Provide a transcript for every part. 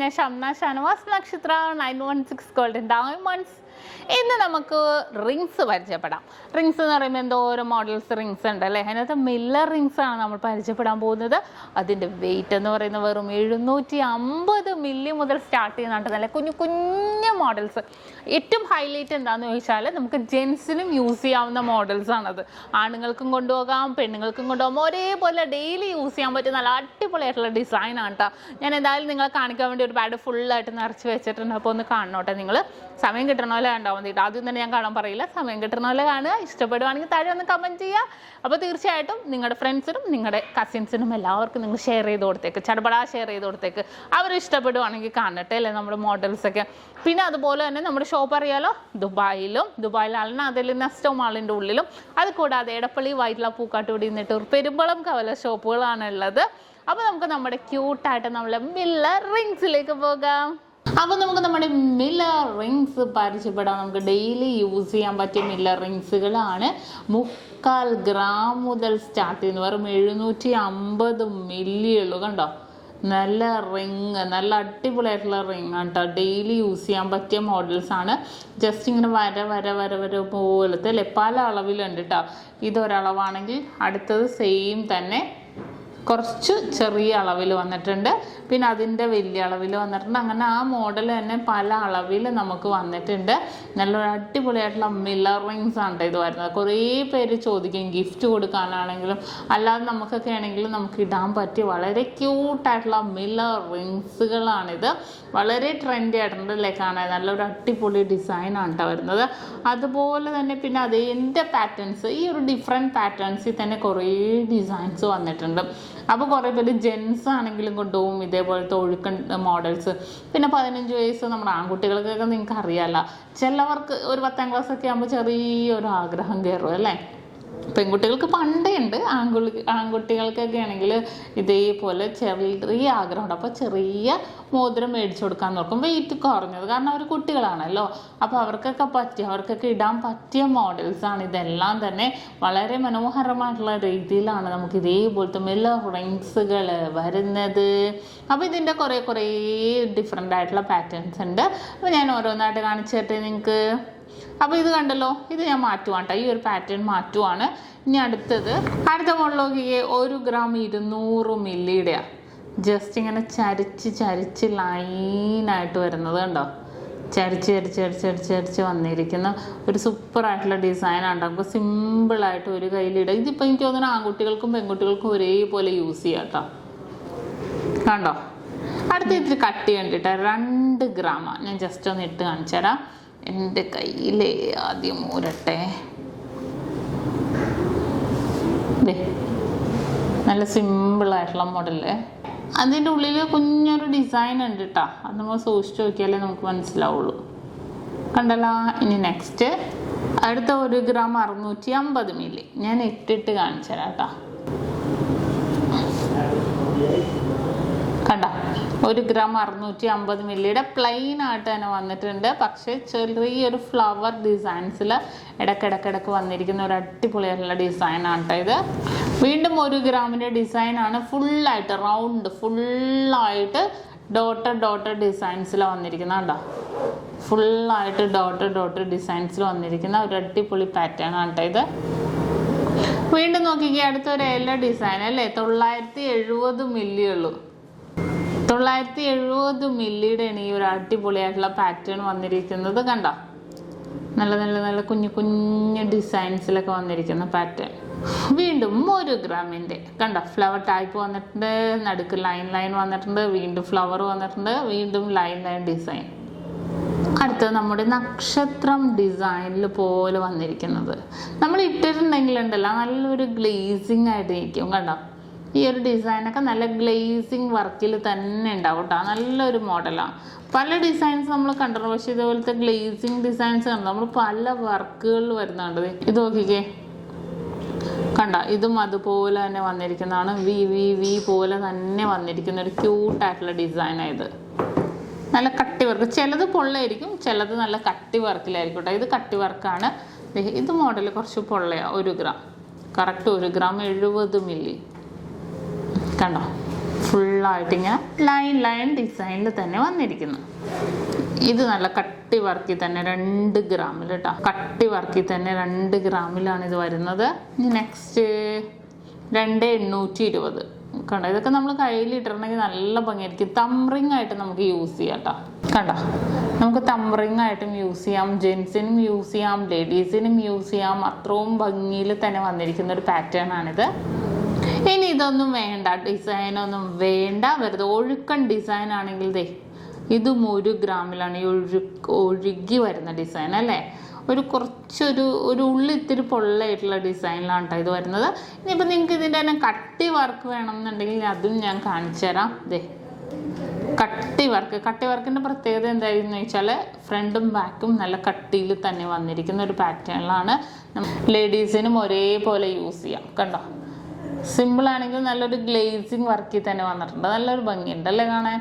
ഞാൻ ഷംന ഷാനവാസ് നക്ഷത്ര 916 golden diamonds. ഇന്ന് നമുക്ക് റിങ്സ് പരിചയപ്പെടാം. റിങ്സ് എന്ന് പറയുമ്പോൾ എന്തോരം മോഡൽസ് റിങ്സ് ഉണ്ട് അല്ലേ. അതിനകത്ത് മില്ലർ റിങ്സ് ആണ് നമ്മൾ പരിചയപ്പെടാൻ പോകുന്നത്. അതിൻ്റെ വെയിറ്റ് എന്ന് പറയുന്നത് വെറും 750 മില്ലി മുതൽ സ്റ്റാർട്ട് ചെയ്യുന്നുണ്ട്. നല്ല കുഞ്ഞു കുഞ്ഞു മോഡൽസ്. ഏറ്റവും ഹൈലൈറ്റ് എന്താണെന്ന് ചോദിച്ചാൽ നമുക്ക് ജെൻസിനും യൂസ് ചെയ്യാവുന്ന മോഡൽസ് ആണത്. ആണുങ്ങൾക്കും കൊണ്ടുപോകാം, പെണ്ണുങ്ങൾക്കും കൊണ്ടുപോകാം. ഒരേപോലെ ഡെയിലി യൂസ് ചെയ്യാൻ പറ്റിയ നല്ല അടിപൊളിയായിട്ടുള്ള ഡിസൈൻ ആണ് കേട്ടോ. ഞാൻ എന്തായാലും നിങ്ങളെ കാണിക്കാൻ വേണ്ടി ഒരു പാഡ് ഫുള്ളായിട്ട് നിറച്ച് വെച്ചിട്ടുണ്ട്. അപ്പോൾ ഒന്ന് കാണണോട്ടെ നിങ്ങൾ. സമയം കിട്ടണ പോലെ കണ്ടാൽ മതിയിട്ട്. ആദ്യം തന്നെ ഞാൻ കാണാൻ പറയില്ല, സമയം കിട്ടണ പോലെ കാണുക. ഇഷ്ടപ്പെടുവാണെങ്കിൽ താഴെ ഒന്ന് കമൻറ്റ് ചെയ്യുക. അപ്പോൾ തീർച്ചയായിട്ടും നിങ്ങളുടെ ഫ്രണ്ട്സിനും നിങ്ങളുടെ കസിൻസിനും എല്ലാവർക്കും നിങ്ങൾ ഷെയർ ചെയ്ത് കൊടുത്തേക്ക്, ചടപടാ ഷെയർ ചെയ്ത് കൊടുത്തേക്ക്. അവർ ഇഷ്ടപ്പെടുവാണെങ്കിൽ കാണട്ടെ അല്ലേ നമ്മുടെ മോഡൽസൊക്കെ. പിന്നെ അതുപോലെ തന്നെ നമ്മുടെ ഷോപ്പ് അറിയാലോ, ദുബായിലാണ്. അതിൽ നെസ്റ്റോ മാളിൻ്റെ ഉള്ളിലും, അത് കൂടാതെ എടപ്പള്ളി വൈറ്റ്ല പൂക്കാട്ടുപടി നെട്ടൂർ പെരുമ്പളം കവല ഷോപ്പുകളാണ് ഉള്ളത്. അപ്പോൾ നമുക്ക് നമ്മുടെ ക്യൂട്ടായിട്ട് നമ്മളെ മില്ലർ റിങ്സിലേക്ക് പോകാം. അപ്പോൾ നമുക്ക് നമ്മുടെ മില്ലർ റിങ്സ് പരിചയപ്പെടാം. നമുക്ക് ഡെയിലി യൂസ് ചെയ്യാൻ പറ്റിയ മില്ലർ റിങ്സുകളാണ്. 3/4 ഗ്രാം മുതൽ സ്റ്റാർട്ട് ചെയ്യുന്നു. വെറും 750 മില്ലി ഉള്ളൂ. കണ്ടോ, നല്ല റിങ്, നല്ല അടിപൊളിയായിട്ടുള്ള റിങ് ആണ് കേട്ടോ. ഡെയിലി യൂസ് ചെയ്യാൻ പറ്റിയ മോഡൽസ് ആണ്. ജസ്റ്റ് ഇങ്ങനെ വര പോലത്തെ അല്ലേ, പല അളവിലുണ്ട് കേട്ടോ. ഇതൊരളവാണെങ്കിൽ അടുത്തത് സെയിം തന്നെ കുറച്ച് ചെറിയ അളവിൽ വന്നിട്ടുണ്ട്, പിന്നെ അതിൻ്റെ വലിയ അളവിൽ വന്നിട്ടുണ്ട്. അങ്ങനെ ആ മോഡൽ തന്നെ പല അളവിൽ നമുക്ക് വന്നിട്ടുണ്ട്. നല്ലൊരു അടിപൊളിയായിട്ടുള്ള മില്ലർ റിങ്സ് ആണ് ഇത് വരുന്നത്. കുറേ പേര് ചോദിക്കും ഗിഫ്റ്റ് കൊടുക്കാനാണെങ്കിലും അല്ലാതെ നമുക്കൊക്കെ ആണെങ്കിലും നമുക്ക് ഇടാൻ പറ്റിയ വളരെ ക്യൂട്ടായിട്ടുള്ള മില്ലർ റിങ്സുകളാണിത്. വളരെ ട്രെൻഡി ആയിട്ടുണ്ട് അല്ലേ കാണാൻ. നല്ലൊരു അടിപൊളി ഡിസൈനാണ് കേട്ടോ വരുന്നത്. അതുപോലെ തന്നെ പിന്നെ അതിൻ്റെ പാറ്റേൺസ്, ഈ ഒരു ഡിഫറെൻറ്റ് പാറ്റേൺസിൽ തന്നെ കുറേ ഡിസൈൻസ് വന്നിട്ടുണ്ട്. അപ്പോൾ കുറേ പേര് ജെൻസ് ആണെങ്കിലും കൊണ്ടുപോകും ഇതേപോലത്തെ ഒഴുക്കൻ മോഡൽസ്. പിന്നെ 15 വയസ്സ് നമ്മുടെ ആൺകുട്ടികൾക്കൊക്കെ നിങ്ങൾക്ക് അറിയാമല്ലോ. ചിലവർക്ക് ഒരു 10ാം ക്ലാസ്സൊക്കെ ആകുമ്പോൾ ചെറിയൊരു ആഗ്രഹം കയറും അല്ലേ. പെൺകുട്ടികൾക്ക് പണ്ടേ ഉണ്ട്, ആൺകുട്ടികൾക്കൊക്കെ ആണെങ്കിൽ ഇതേപോലെ ചെറിയ ആഗ്രഹമുണ്ട്. അപ്പോൾ ചെറിയ മോതിരം മേടിച്ചു കൊടുക്കാൻ നോക്കും, വെയിറ്റ് കുറഞ്ഞത്, കാരണം അവർ കുട്ടികളാണല്ലോ. അപ്പോൾ അവർക്കൊക്കെ ഇടാൻ പറ്റിയ മോഡൽസാണ് ഇതെല്ലാം തന്നെ. വളരെ മനോഹരമായിട്ടുള്ള രീതിയിലാണ് നമുക്ക് ഇതേപോലത്തെ മില്ലർ റിങ്സുകൾ വരുന്നത്. അപ്പോൾ ഇതിൻ്റെ കുറേ ഡിഫറെൻ്റ് ആയിട്ടുള്ള പാറ്റേൺസ് ഉണ്ട്. അപ്പോൾ ഞാൻ ഓരോന്നായിട്ട് കാണിച്ചു തരട്ടെ നിങ്ങൾക്ക്. അപ്പോൾ ഇത് കണ്ടല്ലോ, ഇത് ഞാൻ മാറ്റുവാണ് കേട്ടോ. ഈ ഒരു പാറ്റേൺ മാറ്റുവാണ്. ഇനി അടുത്ത മോഡലിലേക്ക് 1 ഗ്രാം 200 മില്ലിയുടെയാണ്. ജസ്റ്റ് ഇങ്ങനെ ചരിച്ച് ലൈനായിട്ട് വരുന്നത് കണ്ടോ. ചരിച്ച് വന്നിരിക്കുന്ന ഒരു സൂപ്പറായിട്ടുള്ള ഡിസൈനാണ്. നമുക്ക് സിമ്പിളായിട്ട് ഒരു കയ്യിലിടാം. ഇതിപ്പോൾ എനിക്ക് തോന്നുന്നു ആൺകുട്ടികൾക്കും പെൺകുട്ടികൾക്കും ഒരേപോലെ യൂസ് ചെയ്യാം കേട്ടോ. കണ്ടോ, അടുത്ത ഇത്തിരി കട്ട് കണ്ടിട്ട് 2 ഗ്രാമാണ്. ഞാൻ ജസ്റ്റ് ഒന്ന് ഇട്ട് കാണിച്ചു തരാം. എൻ്റെ കയ്യിലേ ആദ്യം ഊരട്ടെ. നല്ല സിമ്പിളായിട്ടുള്ള മോഡല്. അതിൻ്റെ ഉള്ളിൽ കുഞ്ഞൊരു ഡിസൈൻ ഉണ്ട് കേട്ടോ. അത് നമ്മൾ സൂക്ഷിച്ച് നോക്കിയാലേ നമുക്ക് മനസ്സിലാവുള്ളൂ. കണ്ടല്ലോ. ഇനി നെക്സ്റ്റ് അടുത്ത 1 ഗ്രാം 650 മില്ലി. ഞാൻ ഇട്ടിട്ട് കാണിച്ചു തരാം കേട്ടോ. കണ്ട, 1 ഗ്രാം 650 മില്ലിയുടെ പ്ലെയിൻ ആയിട്ട് തന്നെ വന്നിട്ടുണ്ട്. പക്ഷേ ചെറിയൊരു ഫ്ലവർ ഡിസൈൻസിൽ ഇടയ്ക്കിടയ്ക്ക് വന്നിരിക്കുന്ന ഒരു അടിപൊളിയായിട്ടുള്ള ഡിസൈനാണ് കേട്ടോ ഇത്. വീണ്ടും 1 ഗ്രാമിൻ്റെ ഡിസൈനാണ്. ഫുള്ളായിട്ട് റൗണ്ട്, ഫുള്ളായിട്ട് ഡോട്ടഡ് ഡിസൈൻസിൽ വന്നിരിക്കുന്ന കണ്ടോ. ഫുള്ളായിട്ട് ഡോട്ടഡ് ഡിസൈൻസിൽ വന്നിരിക്കുന്ന ഒരു അടിപൊളി പാറ്റേൺ ആണ് കേട്ടോ ഇത്. വീണ്ടും നോക്കിക്കേ, അടുത്തൊരു എല്ലാ ഡിസൈൻ അല്ലേ. 970 മില്ലി ഉള്ളൂ. 970 മില്ലിയുടെ ഈ ഒരു അടിപൊളിയായിട്ടുള്ള പാറ്റേൺ വന്നിരിക്കുന്നത് കണ്ടോ. നല്ല കുഞ്ഞു ഡിസൈൻസിലൊക്കെ വന്നിരിക്കുന്ന പാറ്റേൺ. വീണ്ടും 1 ഗ്രാമിൻ്റെ കണ്ടോ. ഫ്ലവർ ടൈപ്പ് വന്നിട്ടുണ്ട്, നടുക്ക് ലൈൻ വന്നിട്ടുണ്ട്, വീണ്ടും ഫ്ലവർ വന്നിട്ടുണ്ട്, വീണ്ടും ലൈൻ ഡിസൈൻ. അടുത്തത് നമ്മുടെ നക്ഷത്രം ഡിസൈനിൽ പോലെ വന്നിരിക്കുന്നത്. നമ്മൾ ഇട്ടിട്ടുണ്ടെങ്കിലുണ്ടല്ലോ നല്ലൊരു ഗ്ലേസിങ് ആയിട്ട് ഇരിക്കും കണ്ടോ. ഈ ഒരു ഡിസൈനൊക്കെ നല്ല ഗ്ലേസിങ് വർക്കിൽ തന്നെ ഉണ്ടാവും കേട്ടോ. നല്ലൊരു മോഡലാണ്. പല ഡിസൈൻസ് നമ്മൾ കണ്ടിട്ടുണ്ട്, പക്ഷെ ഇതുപോലത്തെ ഗ്ലേസിങ് ഡിസൈൻസ് കണ്ടു നമ്മൾ പല വർക്കുകളിൽ വരുന്നുണ്ട്. ഇത് നോക്കിക്കേ കണ്ട, ഇതും അതുപോലെ തന്നെ വന്നിരിക്കുന്നതാണ്. വി പോലെ തന്നെ വന്നിരിക്കുന്ന ഒരു ക്യൂട്ടായിട്ടുള്ള ഡിസൈനാണ് ഇത്. നല്ല കട്ടി വർക്ക്, ചിലത് പൊള്ളയായിരിക്കും, ചിലത് നല്ല കട്ടി വർക്കിലായിരിക്കും കേട്ടോ. ഇത് കട്ടി വർക്കാണ്. ഇത് മോഡൽ കുറച്ച് പൊള്ളയാണ്. 1 ഗ്രാം കറക്റ്റ് 1 ഗ്രാം 70 മില്ലി കണ്ടോ. ഫുള്ളായിട്ട് ഇങ്ങനെ ലൈൻ ഡിസൈനിൽ തന്നെ വന്നിരിക്കുന്നു. ഇത് നല്ല കട്ടി വർക്കിൽ തന്നെ 2 ഗ്രാമിൽ കേട്ടോ, കട്ടി വർക്കിൽ തന്നെ 2 ഗ്രാമിലാണ് ഇത് വരുന്നത്. ഇനി നെക്സ്റ്റ് 2,820 കണ്ടോ. ഇതൊക്കെ നമ്മൾ കയ്യിലിട്ടിട്ടുണ്ടെങ്കിൽ നല്ല ഭംഗിയായിരിക്കും. തംറിങ് ആയിട്ട് നമുക്ക് യൂസ് ചെയ്യാം കേട്ടോ. കണ്ടോ, നമുക്ക് തംറിങ് ആയിട്ടും യൂസ് ചെയ്യാം, ജെൻസിനും യൂസ് ചെയ്യാം, ലേഡീസിനും യൂസ് ചെയ്യാം. അത്രയും ഭംഗിയിൽ തന്നെ വന്നിരിക്കുന്ന ഒരു പാറ്റേൺ ആണിത്. ഇനി ഇതൊന്നും വേണ്ട, ഡിസൈനൊന്നും വേണ്ട, വെറുതെ ഒഴുക്കൻ ഡിസൈൻ ആണെങ്കിൽ ദേ ഇതും 1 ഗ്രാമിലാണ് ഈ ഒഴുകി വരുന്ന ഡിസൈൻ അല്ലേ. ഒരു ഉള്ളി ഇത്തിരി പൊള്ളയായിട്ടുള്ള ഡിസൈനിലാണ് കേട്ടോ ഇത് വരുന്നത്. ഇനിയിപ്പോൾ നിങ്ങൾക്ക് ഇതിൻ്റെ തന്നെ കട്ടി വർക്ക് വേണമെന്നുണ്ടെങ്കിൽ അതും ഞാൻ കാണിച്ചു തരാം. ദേ കട്ടി വർക്കിൻ്റെ പ്രത്യേകത എന്തായിരുന്നു വെച്ചാൽ ഫ്രണ്ടും ബാക്കും നല്ല കട്ടിയിൽ തന്നെ വന്നിരിക്കുന്ന ഒരു പാറ്റേണിലാണ്. ലേഡീസിനും ഒരേപോലെ യൂസ് ചെയ്യാം. കണ്ടോ, സിമ്പിൾ ആണെങ്കിൽ നല്ലൊരു ഗ്ലേസിങ് വർക്കിൽ തന്നെ വന്നിട്ടുണ്ട്. നല്ലൊരു ഭംഗിയുണ്ട് അല്ലേ കാണാൻ.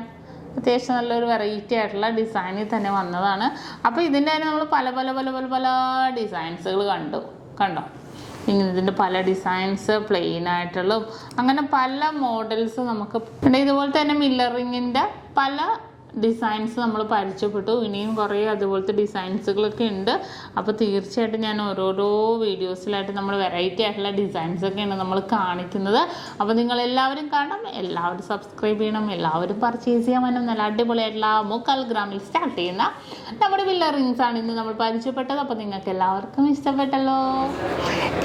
അത്യാവശ്യം നല്ലൊരു വെറൈറ്റി ആയിട്ടുള്ള ഡിസൈനിൽ തന്നെ വന്നതാണ്. അപ്പോൾ ഇതിൻ്റെ തന്നെ നമ്മൾ പല ഡിസൈൻസുകൾ കണ്ടോ. ഇങ്ങനെ ഇതിൻ്റെ പല ഡിസൈൻസ് പ്ലെയിൻ ആയിട്ടുള്ള അങ്ങനെ പല മോഡൽസ് നമുക്ക് ഉണ്ട്. ഇതുപോലെ തന്നെ മില്ലറിങ്ങിൻ്റെ പല ഡിസൈൻസ് നമ്മൾ പരിചയപ്പെട്ടു. ഇനിയും കുറേ അതുപോലത്തെ ഡിസൈൻസുകളൊക്കെ ഉണ്ട്. അപ്പോൾ തീർച്ചയായിട്ടും ഞാൻ ഓരോരോ വീഡിയോസിലായിട്ട് നമ്മൾ വെറൈറ്റി ആയിട്ടുള്ള ഡിസൈൻസൊക്കെയാണ് നമ്മൾ കാണിക്കുന്നത്. അപ്പോൾ നിങ്ങളെല്ലാവരും കാണണം, എല്ലാവരും സബ്സ്ക്രൈബ് ചെയ്യണം, എല്ലാവരും പർച്ചേസ് ചെയ്യാൻ വേണം. നല്ല അടിപൊളിയായിട്ടുള്ള 3/4 ഗ്രാമിൽ സ്റ്റാർട്ട് ചെയ്യുന്ന നമ്മുടെ മില്ലറിങ്സ് ആണ് ഇന്ന് നമ്മൾ പരിചയപ്പെട്ടത്. അപ്പോൾ നിങ്ങൾക്ക് എല്ലാവർക്കും ഇഷ്ടപ്പെട്ടല്ലോ.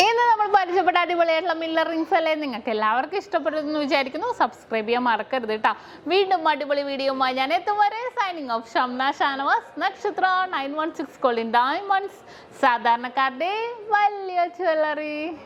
ഇന്ന് നമ്മൾ പരിചയപ്പെട്ട അടിപൊളിയായിട്ടുള്ള മില്ലറിങ്സ് അല്ലേ നിങ്ങൾക്ക് എല്ലാവർക്കും ഇഷ്ടപ്പെട്ടതെന്ന് വിചാരിക്കുന്നു. സബ്സ്ക്രൈബ് ചെയ്യാൻ മറക്കരുത് കേട്ടോ. വീണ്ടും അടിപൊളി വീഡിയോയുമായി ഞാൻ എത്തും വരെ സൈനിങ് ഓഫ്. ഷംന ഷാനവാസ്, നക്ഷത്ര 916 ഗോൾഡൻ ഡയമണ്ട്സ്, സാധാരണക്കാരുടെ വലിയ ജ്വല്ലറി.